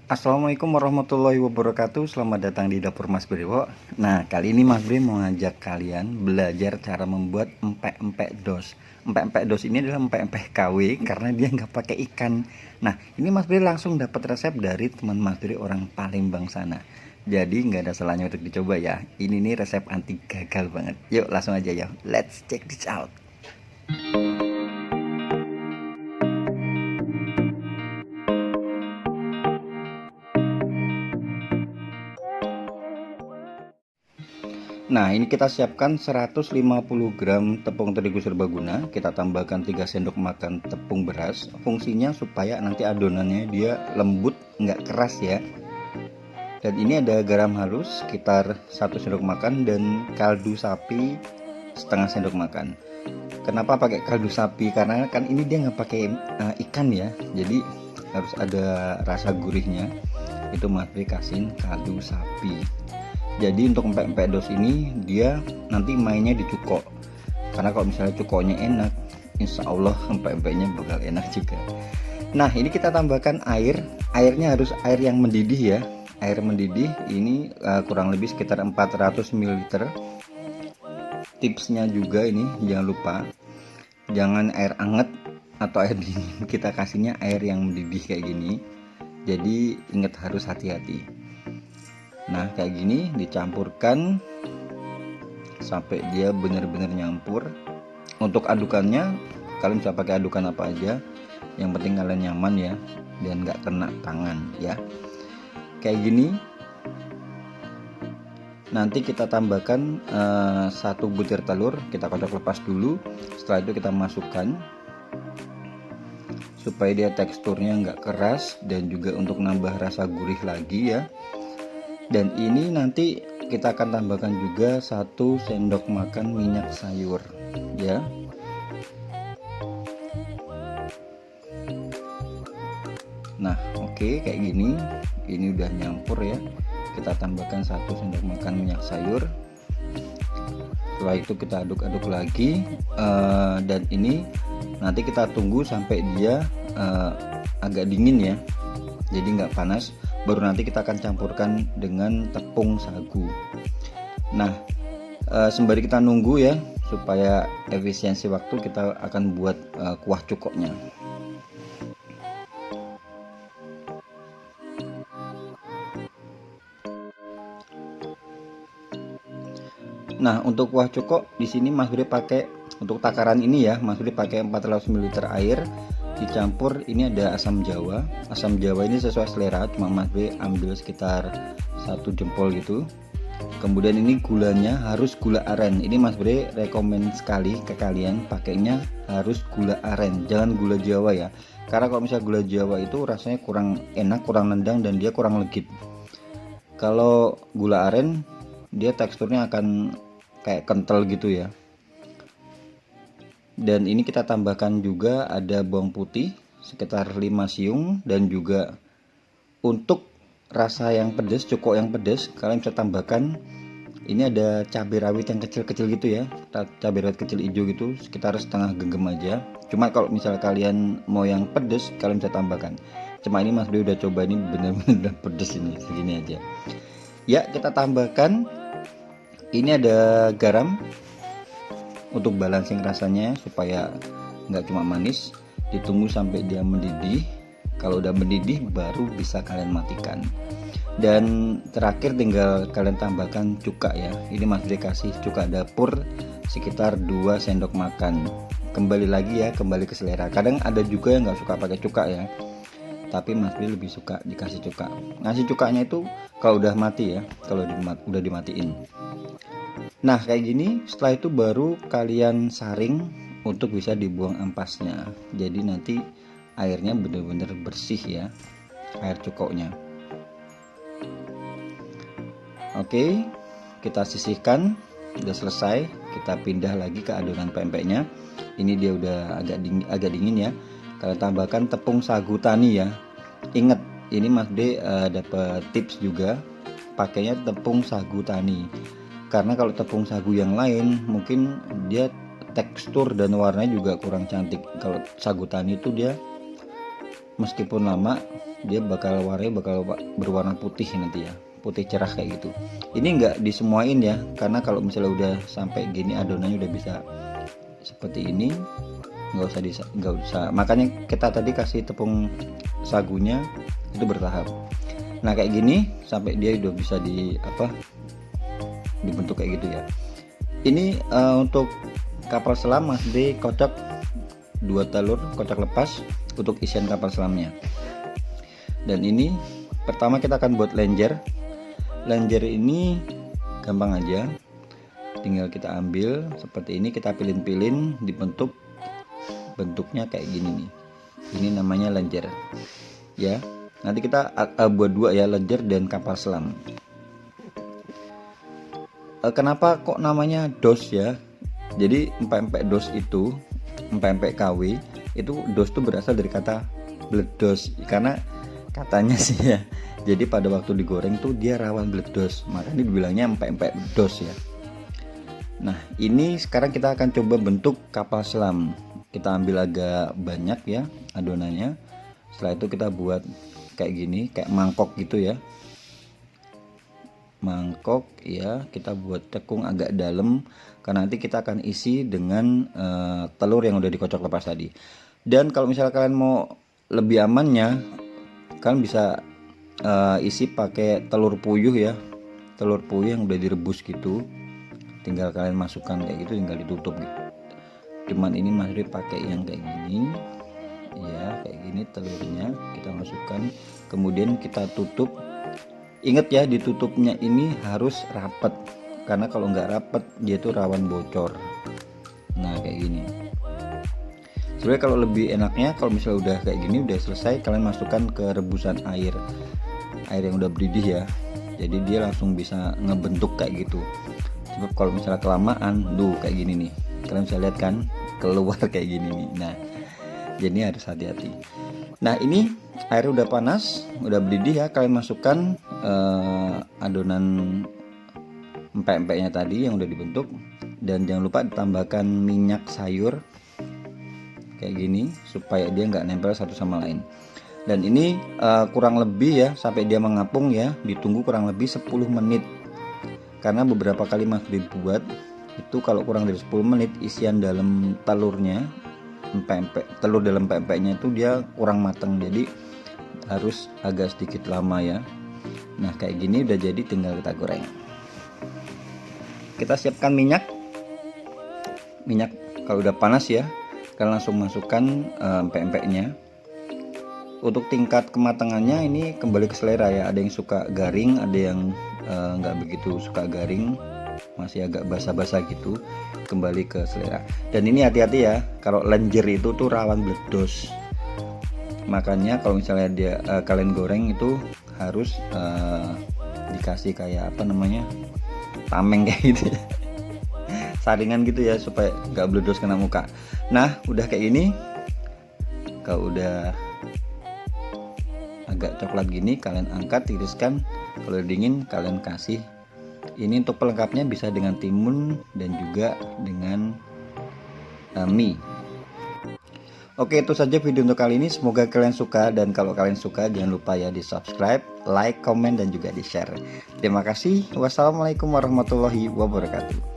Assalamualaikum warahmatullahi wabarakatuh. Selamat datang di dapur Mas Brewo. Nah, kali ini Mas Bre mau ngajak kalian belajar cara membuat empek-empek dos. Empek-empek dos ini adalah empek-empek KW karena dia nggak pakai ikan. Nah, ini Mas Bre langsung dapat resep dari teman Mas Bre orang Palembang sana. Jadi nggak ada salahnya untuk dicoba ya. Ini nih resep anti gagal banget. Yuk langsung aja ya. Let's check this out. Nah, ini kita siapkan 150 gram tepung terigu serbaguna. Kita tambahkan 3 sendok makan tepung beras. Fungsinya supaya nanti adonannya dia lembut, nggak keras ya. Dan ini ada garam halus sekitar 1 sendok makan dan kaldu sapi setengah sendok makan. Kenapa pakai kaldu sapi? Karena kan ini dia nggak pakai ikan ya. Jadi harus ada rasa gurihnya. Itu Mas Bri kasihin kaldu sapi. Jadi untuk empek-empek dos ini dia nanti mainnya di cuko. Karena kalau misalnya cukonya enak, insya Allah empek-empeknya bakal enak juga. Nah, ini kita tambahkan air. Airnya harus air yang mendidih ya. Air mendidih ini kurang lebih sekitar 400 ml. Tipsnya juga ini jangan lupa, jangan air anget atau air dingin. Kita kasihnya air yang mendidih kayak gini. Jadi ingat harus hati-hati. Nah, kayak gini dicampurkan sampai dia benar-benar nyampur. Untuk adukannya kalian bisa pakai adukan apa aja, yang penting kalian nyaman ya dan nggak kena tangan ya. Kayak gini. Nanti kita tambahkan 1 butir telur, kita kocok lepas dulu. Setelah itu kita masukkan supaya dia teksturnya nggak keras dan juga untuk nambah rasa gurih lagi ya. Dan ini nanti kita akan tambahkan juga 1 sendok makan minyak sayur ya. Nah, oke, kayak gini. Ini udah nyampur ya. Kita tambahkan 1 sendok makan minyak sayur. Setelah itu kita aduk-aduk lagi, dan ini nanti kita tunggu sampai dia agak dingin ya, jadi nggak panas. Baru nanti kita akan campurkan dengan tepung sagu. Nah, sembari kita nunggu ya, supaya efisiensi waktu, kita akan buat kuah cukoknya. Nah, untuk kuah cukok di sini Mas Bri pakai, untuk takaran ini ya, Mas Bri pakai 400 ml air dicampur. Ini ada asam jawa. Asam jawa ini sesuai selera, cuma Mas Bri ambil sekitar 1 jempol gitu. Kemudian ini gulanya harus gula aren. Ini Mas Bri rekomend sekali ke kalian pakainya harus gula aren, jangan gula Jawa ya. Karena kalau misalnya gula Jawa itu rasanya kurang enak, kurang nendang dan dia kurang legit. Kalau gula aren dia teksturnya akan kayak kental gitu ya. Dan ini kita tambahkan juga ada bawang putih sekitar 5 siung, dan juga untuk rasa yang pedas, cukup yang pedas, kalian bisa tambahkan ini ada cabai rawit yang kecil-kecil gitu ya, cabai rawit kecil hijau gitu, sekitar setengah genggam aja. Cuma kalau misalnya kalian mau yang pedas, kalian bisa tambahkan. Cuma ini Mas Bri udah coba, ini bener-bener pedas, ini segini aja ya. Kita tambahkan ini ada garam untuk balancing rasanya supaya nggak cuma manis. Ditunggu sampai dia mendidih. Kalau udah mendidih baru bisa kalian matikan. Dan terakhir tinggal kalian tambahkan cuka ya. Ini Mas Bri kasih cuka dapur sekitar 2 sendok makan. Kembali lagi ya, kembali ke selera. Kadang ada juga yang nggak suka pakai cuka ya, tapi Mas Bri lebih suka dikasih cuka. Ngasih cukanya itu kalau udah mati ya, kalau udah dimatiin. Nah, kayak gini. Setelah itu baru kalian saring untuk bisa dibuang ampasnya. Jadi nanti airnya benar-benar bersih ya, air cukoknya. Oke, kita sisihkan. Udah selesai. Kita pindah lagi ke adonan pempeknya. Ini dia udah agak dingin ya. Kalian tambahkan tepung sagu tani ya. Ingat, ini Mas D dapat tips juga, pakainya tepung sagu tani. Karena kalau tepung sagu yang lain mungkin dia tekstur dan warnanya juga kurang cantik. Kalau sagu tani itu dia meskipun lama dia warnanya bakal berwarna putih nanti ya, putih cerah kayak gitu. Ini nggak disemuain ya, karena kalau misalnya udah sampai gini adonannya udah bisa seperti ini, nggak usah, makanya kita tadi kasih tepung sagunya itu bertahap. Nah kayak gini sampai dia udah bisa dibentuk kayak gitu ya. Ini untuk kapal selam Mas D kocok 2 telur kocok lepas untuk isian kapal selamnya. Dan ini pertama kita akan buat lenjer. Lenjer ini gampang aja, tinggal kita ambil seperti ini, kita pilin-pilin, dibentuk bentuknya kayak gini nih. Ini namanya lenjer ya. Nanti kita buat 2 ya, lenjer dan kapal selam. Kenapa kok namanya dos ya? Jadi empek-empek dos itu, empek-empek KW itu, dos itu berasal dari kata bledos, karena katanya sih ya, jadi pada waktu digoreng tuh dia rawan bledos, makanya dibilangnya empek-empek dos ya. Nah ini sekarang kita akan coba bentuk kapal selam. Kita ambil agak banyak ya adonannya. Setelah itu kita buat kayak gini, kayak mangkok gitu ya, mangkok ya. Kita buat tekung agak dalam karena nanti kita akan isi dengan telur yang udah dikocok lepas tadi. Dan kalau misalnya kalian mau lebih amannya, kalian bisa isi pakai telur puyuh ya, telur puyuh yang udah direbus gitu, tinggal kalian masukkan kayak gitu, tinggal ditutup gitu. Cuman ini masih pakai yang kayak gini ya, kayak gini telurnya kita masukkan, kemudian kita tutup. Ingat ya, ditutupnya ini harus rapet, karena kalau nggak rapet dia tuh rawan bocor. Nah kayak gini. Sebenarnya kalau lebih enaknya kalau misalnya udah kayak gini, udah selesai, kalian masukkan ke rebusan air yang udah mendidih ya, jadi dia langsung bisa ngebentuk kayak gitu. Sebab kalau misalnya kelamaan, kayak gini nih, kalian bisa lihat kan keluar kayak gini nih. Nah jadi harus hati-hati. Nah ini airnya udah panas, udah mendidih ya, kalian masukkan adonan empek-empeknya tadi yang udah dibentuk, dan jangan lupa ditambahkan minyak sayur kayak gini supaya dia nggak nempel satu sama lain. Dan ini kurang lebih ya sampai dia mengapung ya, ditunggu kurang lebih 10 menit, karena beberapa kali Mas dibuat itu kalau kurang dari 10 menit isian dalam telurnya, telur dalam empek-empeknya itu dia kurang matang, jadi harus agak sedikit lama ya. Nah kayak gini udah jadi, tinggal kita goreng. Kita siapkan minyak kalau udah panas ya, kalian langsung masukkan empek-empeknya. Untuk tingkat kematangannya ini kembali ke selera ya, ada yang suka garing, ada yang nggak begitu suka garing, masih agak basah-basah gitu, kembali ke selera. Dan ini hati-hati ya, kalau lenjer itu tuh rawan meledos, makanya kalau misalnya kalian goreng itu harus dikasih kayak tameng kayak gitu ya, saringan gitu ya, supaya nggak meledos kena muka. Nah udah kayak gini, kalau udah agak coklat gini, kalian angkat, tiriskan. Kalau dingin kalian kasih. Ini untuk pelengkapnya bisa dengan timun dan juga dengan mie. Oke, itu saja video untuk kali ini, semoga kalian suka, dan kalau kalian suka jangan lupa ya di subscribe, like, komen, dan juga di share. Terima kasih. Wassalamualaikum warahmatullahi wabarakatuh.